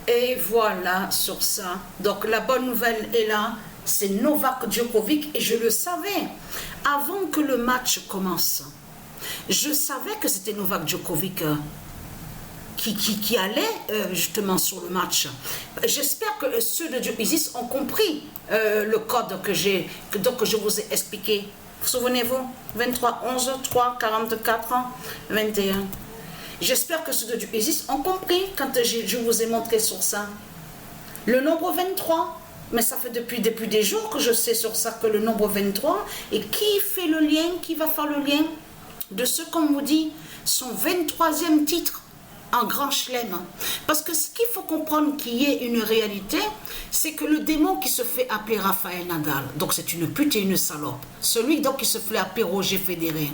Et voilà sur ça. Donc la bonne nouvelle est là, c'est Novak Djokovic et je le savais avant que le match commence. Je savais que c'était Novak Djokovic qui allait justement sur le match. J'espère que ceux de Isis ont compris le code que je vous ai expliqué. Souvenez-vous, 23 11 3 44 21. J'espère que ceux de Isis ont compris quand je vous ai montré sur ça. Le nombre 23, mais ça fait depuis des jours que je sais sur ça que le nombre 23, et qui fait le lien, qui va faire le lien de ce qu'on vous dit, son 23e titre en grand chelem. Parce que ce qu'il faut comprendre qui est une réalité, c'est que le démon qui se fait appeler Rafael Nadal, donc c'est une pute et une salope, celui donc qui se fait appeler Roger Federer,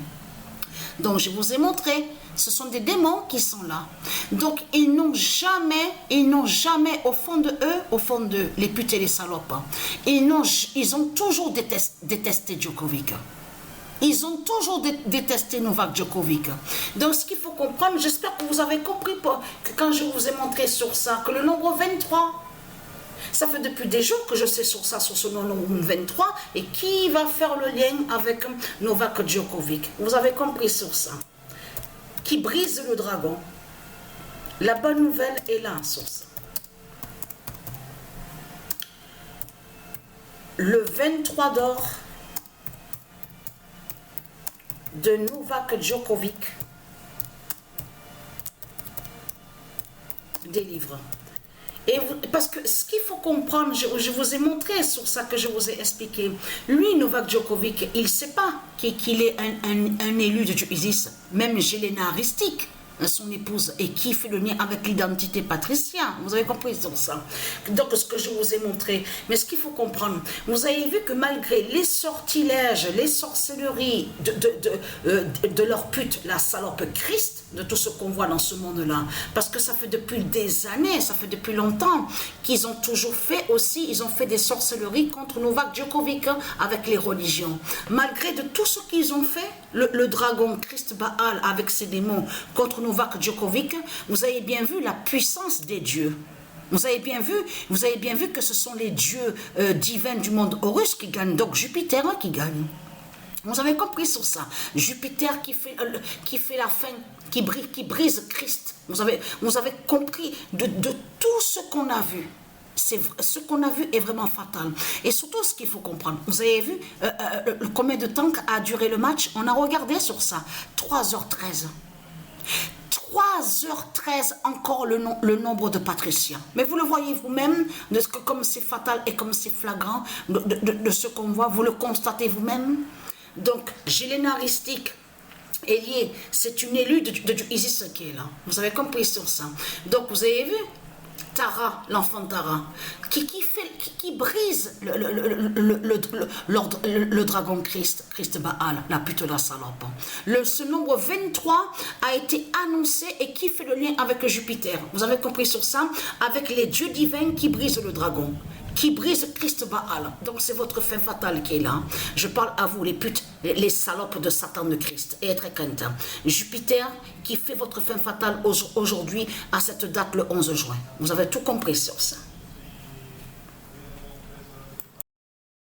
donc je vous ai montré, ce sont des démons qui sont là. Donc ils n'ont jamais au fond d'eux, les putes et les salopes, ils ont toujours détesté Djokovic. Ils ont toujours détesté Novak Djokovic. Donc ce qu'il faut comprendre, j'espère que vous avez compris que quand je vous ai montré sur ça, que le nombre 23, ça fait depuis des jours que je sais sur ça, sur ce nombre 23, et qui va faire le lien avec Novak Djokovic. Vous avez compris sur ça. Qui brise le dragon. La bonne nouvelle est là sur ça. Le 23 d'or de Novak Djokovic délivre. Et parce que ce qu'il faut comprendre, je vous ai montré sur ça que je vous ai expliqué. Lui, Novak Djokovic, il ne sait pas qu'il est un élu de Isis. Même Jelena Ristic, son épouse, et qui fait le lien avec l'identité Patricia. Vous avez compris sur ça. Donc, ce que je vous ai montré. Mais ce qu'il faut comprendre, vous avez vu que malgré les sortilèges, les sorcelleries de leur pute, la salope Christ, de tout ce qu'on voit dans ce monde-là, parce que ça fait depuis des années, ça fait depuis longtemps qu'ils ont toujours fait aussi, ils ont fait des sorcelleries contre Novak Djokovic avec les religions. Malgré de tout ce qu'ils ont fait, le dragon Christ Baal avec ses démons contre Novak Djokovic, vous avez bien vu la puissance des dieux. Vous avez bien vu que ce sont les dieux divins du monde Horus qui gagnent, donc Jupiter qui gagne. Vous avez compris sur ça. Jupiter qui fait la fin, qui brise Christ. Vous avez compris de tout ce qu'on a vu. Ce qu'on a vu est vraiment fatal. Et surtout, ce qu'il faut comprendre, vous avez vu combien de temps a duré le match? On a regardé sur ça. 3h13. 3h13 encore le nombre de patriciens. Mais vous le voyez vous-même, comme c'est fatal et comme c'est flagrant de ce qu'on voit, vous le constatez vous-même. Donc, Jelena Ristic est liée, c'est une élue de Isis qui est là. Vous avez compris sur ça. Donc, vous avez vu Tara, l'enfant Tara, qui brise le dragon Christ Baal, la pute de la salope. Ce nombre 23 a été annoncé et qui fait le lien avec Jupiter. Vous avez compris sur ça? Avec les dieux divins qui brisent le dragon, qui brise Christ Baal. Donc c'est votre fin fatale qui est là. Je parle à vous les putes, les salopes de Satan de Christ. Et être content. Jupiter qui fait votre fin fatale aujourd'hui à cette date le 11 juin. Vous avez tout compris sur ça.